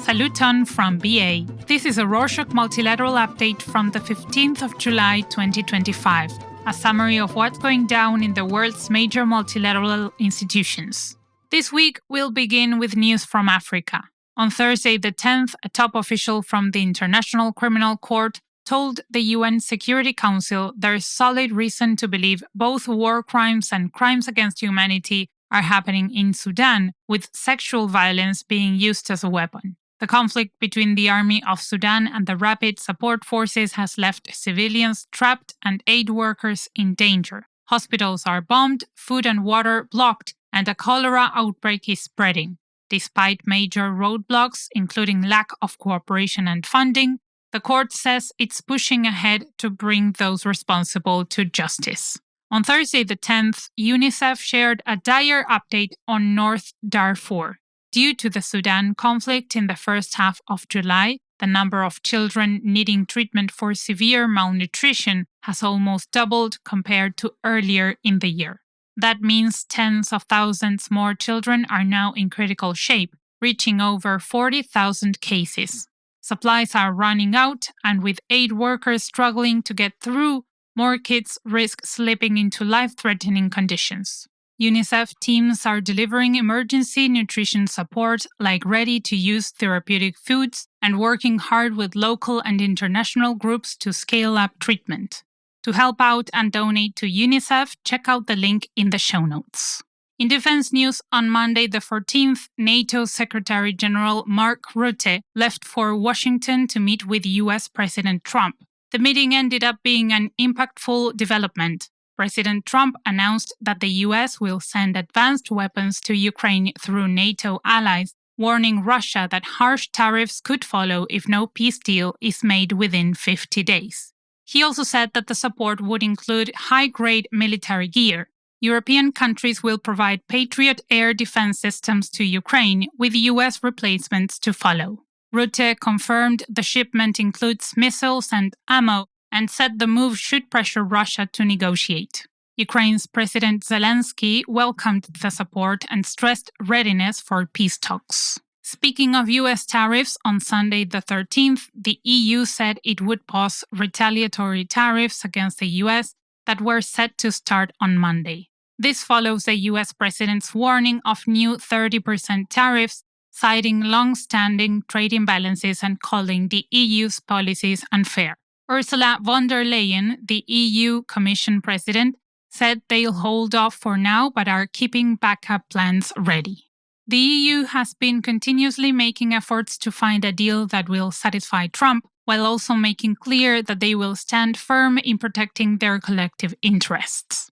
Saluton from BA. This is a Rorschach Multilateral update from the 15th of July 2025, a summary of what's going down in the world's major multilateral institutions. This week, we'll begin with news from Africa. On Thursday the 10th, a top official from the International Criminal Court told the UN Security Council there is solid reason to believe both war crimes and crimes against humanity are happening in Sudan, with sexual violence being used as a weapon. The conflict between the Army of Sudan and the Rapid Support Forces has left civilians trapped and aid workers in danger. Hospitals are bombed, food and water blocked, and a cholera outbreak is spreading. Despite major roadblocks, including lack of cooperation and funding, the court says it's pushing ahead to bring those responsible to justice. On Thursday the 10th, UNICEF shared a dire update on North Darfur. Due to the Sudan conflict in the first half of July, the number of children needing treatment for severe malnutrition has almost doubled compared to earlier in the year. That means tens of thousands more children are now in critical shape, reaching over 40,000 cases. Supplies are running out, and with aid workers struggling to get through, more kids risk slipping into life-threatening conditions. UNICEF teams are delivering emergency nutrition support like ready-to-use therapeutic foods and working hard with local and international groups to scale up treatment. To help out and donate to UNICEF, check out the link in the show notes. In defense news, on Monday the 14th, NATO Secretary General Mark Rutte left for Washington to meet with US President Trump. The meeting ended up being an impactful development. President Trump announced that the US will send advanced weapons to Ukraine through NATO allies, warning Russia that harsh tariffs could follow if no peace deal is made within 50 days. He also said that the support would include high-grade military gear. European countries will provide Patriot air defense systems to Ukraine, with US replacements to follow. Rutte confirmed the shipment includes missiles and ammo, and said the move should pressure Russia to negotiate. Ukraine's President Zelensky welcomed the support and stressed readiness for peace talks. Speaking of US tariffs, on Sunday the 13th, the EU said it would pause retaliatory tariffs against the US that were set to start on Monday. This follows the US president's warning of new 30% tariffs, citing long-standing trade imbalances and calling the EU's policies unfair. Ursula von der Leyen, the EU Commission President, said they'll hold off for now but are keeping backup plans ready. The EU has been continuously making efforts to find a deal that will satisfy Trump, while also making clear that they will stand firm in protecting their collective interests.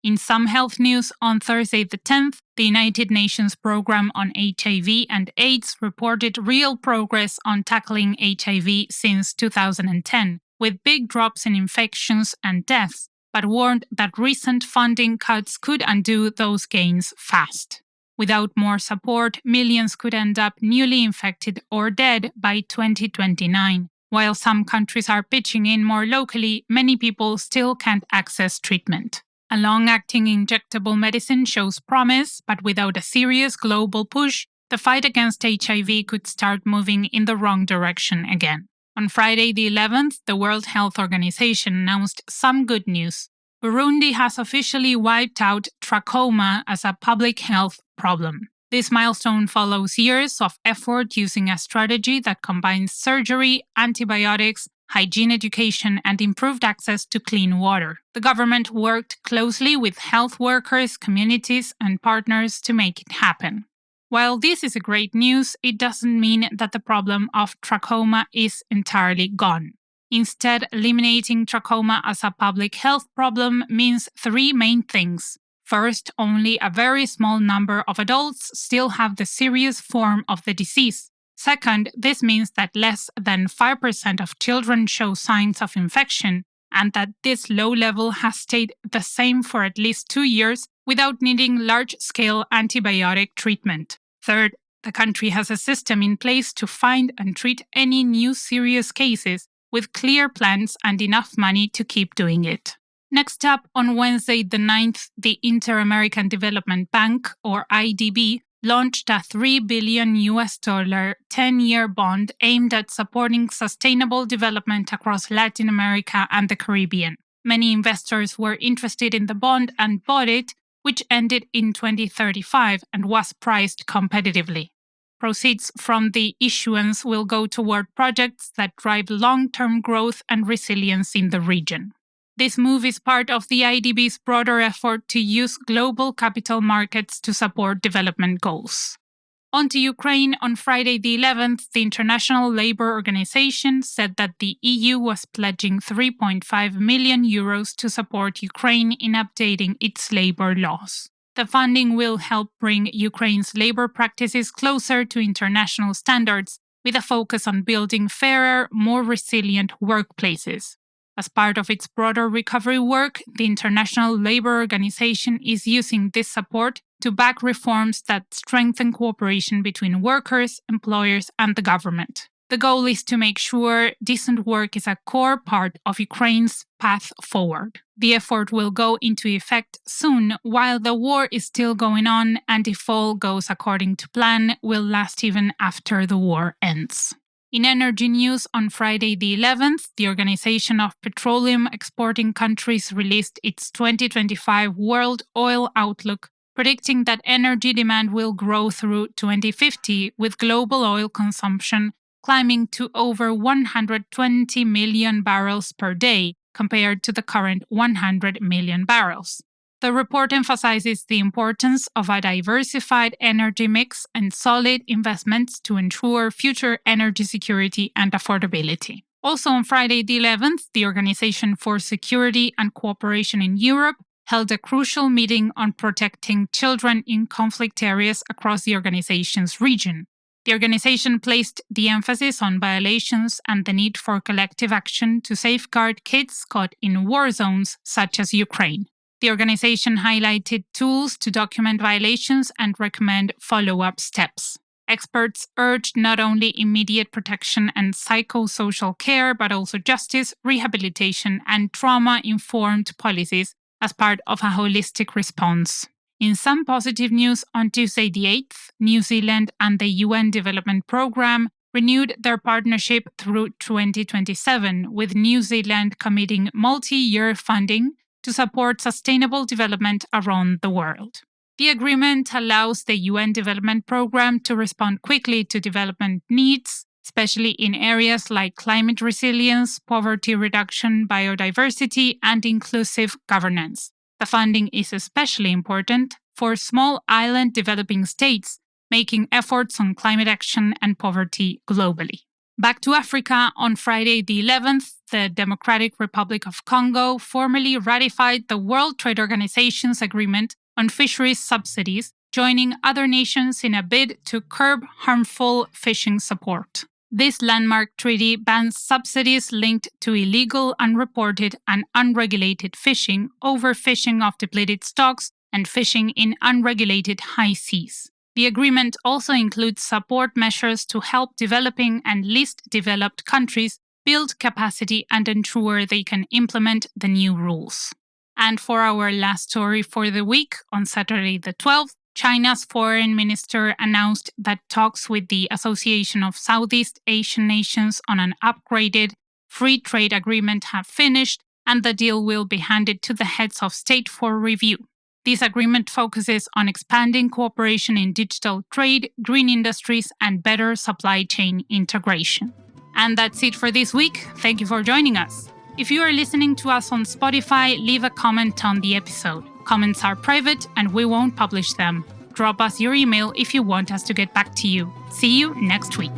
In some health news, on Thursday the 10th, the United Nations Programme on HIV and AIDS reported real progress on tackling HIV since 2010. With big drops in infections and deaths, but warned that recent funding cuts could undo those gains fast. Without more support, millions could end up newly infected or dead by 2029. While some countries are pitching in more locally, many people still can't access treatment. A long-acting injectable medicine shows promise, but without a serious global push, the fight against HIV could start moving in the wrong direction again. On Friday the 11th, the World Health Organization announced some good news. Burundi has officially wiped out trachoma as a public health problem. This milestone follows years of effort using a strategy that combines surgery, antibiotics, hygiene education, and improved access to clean water. The government worked closely with health workers, communities, and partners to make it happen. While this is great news, it doesn't mean that the problem of trachoma is entirely gone. Instead, eliminating trachoma as a public health problem means three main things. First, only a very small number of adults still have the serious form of the disease. Second, this means that less than 5% of children show signs of infection, and that this low level has stayed the same for at least 2 years without needing large-scale antibiotic treatment. Third, the country has a system in place to find and treat any new serious cases with clear plans and enough money to keep doing it. Next up, on Wednesday the 9th, the Inter-American Development Bank, or IDB, launched a $3 billion 10-year bond aimed at supporting sustainable development across Latin America and the Caribbean. Many investors were interested in the bond and bought it, which ended in 2035 and was priced competitively. Proceeds from the issuance will go toward projects that drive long-term growth and resilience in the region. This move is part of the IDB's broader effort to use global capital markets to support development goals. On to Ukraine, on Friday the 11th, the International Labour Organization said that the EU was pledging €3.5 million to support Ukraine in updating its labour laws. The funding will help bring Ukraine's labour practices closer to international standards, with a focus on building fairer, more resilient workplaces. As part of its broader recovery work, the International Labour Organization is using this support to back reforms that strengthen cooperation between workers, employers, and the government. The goal is to make sure decent work is a core part of Ukraine's path forward. The effort will go into effect soon, while the war is still going on, and if all goes according to plan, will last even after the war ends. In energy news, on Friday the 11th, the Organization of Petroleum Exporting Countries released its 2025 World Oil Outlook, predicting that energy demand will grow through 2050, with global oil consumption climbing to over 120 million barrels per day, compared to the current 100 million barrels. The report emphasizes the importance of a diversified energy mix and solid investments to ensure future energy security and affordability. Also on Friday the 11th, the Organization for Security and Cooperation in Europe held a crucial meeting on protecting children in conflict areas across the organization's region. The organization placed the emphasis on violations and the need for collective action to safeguard kids caught in war zones such as Ukraine. The organization highlighted tools to document violations and recommend follow-up steps. Experts urged not only immediate protection and psychosocial care, but also justice, rehabilitation, and trauma-informed policies as part of a holistic response. In some positive news, on Tuesday the 8th, New Zealand and the UN Development Programme renewed their partnership through 2027, with New Zealand committing multi-year funding to support sustainable development around the world. The agreement allows the UN Development Programme to respond quickly to development needs, especially in areas like climate resilience, poverty reduction, biodiversity, and inclusive governance. The funding is especially important for small island developing states making efforts on climate action and poverty globally. Back to Africa, on Friday the 11th, the Democratic Republic of Congo formally ratified the World Trade Organization's agreement on fisheries subsidies, joining other nations in a bid to curb harmful fishing support. This landmark treaty bans subsidies linked to illegal, unreported, and unregulated fishing, overfishing of depleted stocks, and fishing in unregulated high seas. The agreement also includes support measures to help developing and least developed countries build capacity and ensure they can implement the new rules. And for our last story for the week, on Saturday the 12th, China's foreign minister announced that talks with the Association of Southeast Asian Nations on an upgraded free trade agreement have finished, and the deal will be handed to the heads of state for review. This agreement focuses on expanding cooperation in digital trade, green industries, and better supply chain integration. And that's it for this week. Thank you for joining us. If you are listening to us on Spotify, leave a comment on the episode. Comments are private and we won't publish them. Drop us your email if you want us to get back to you. See you next week.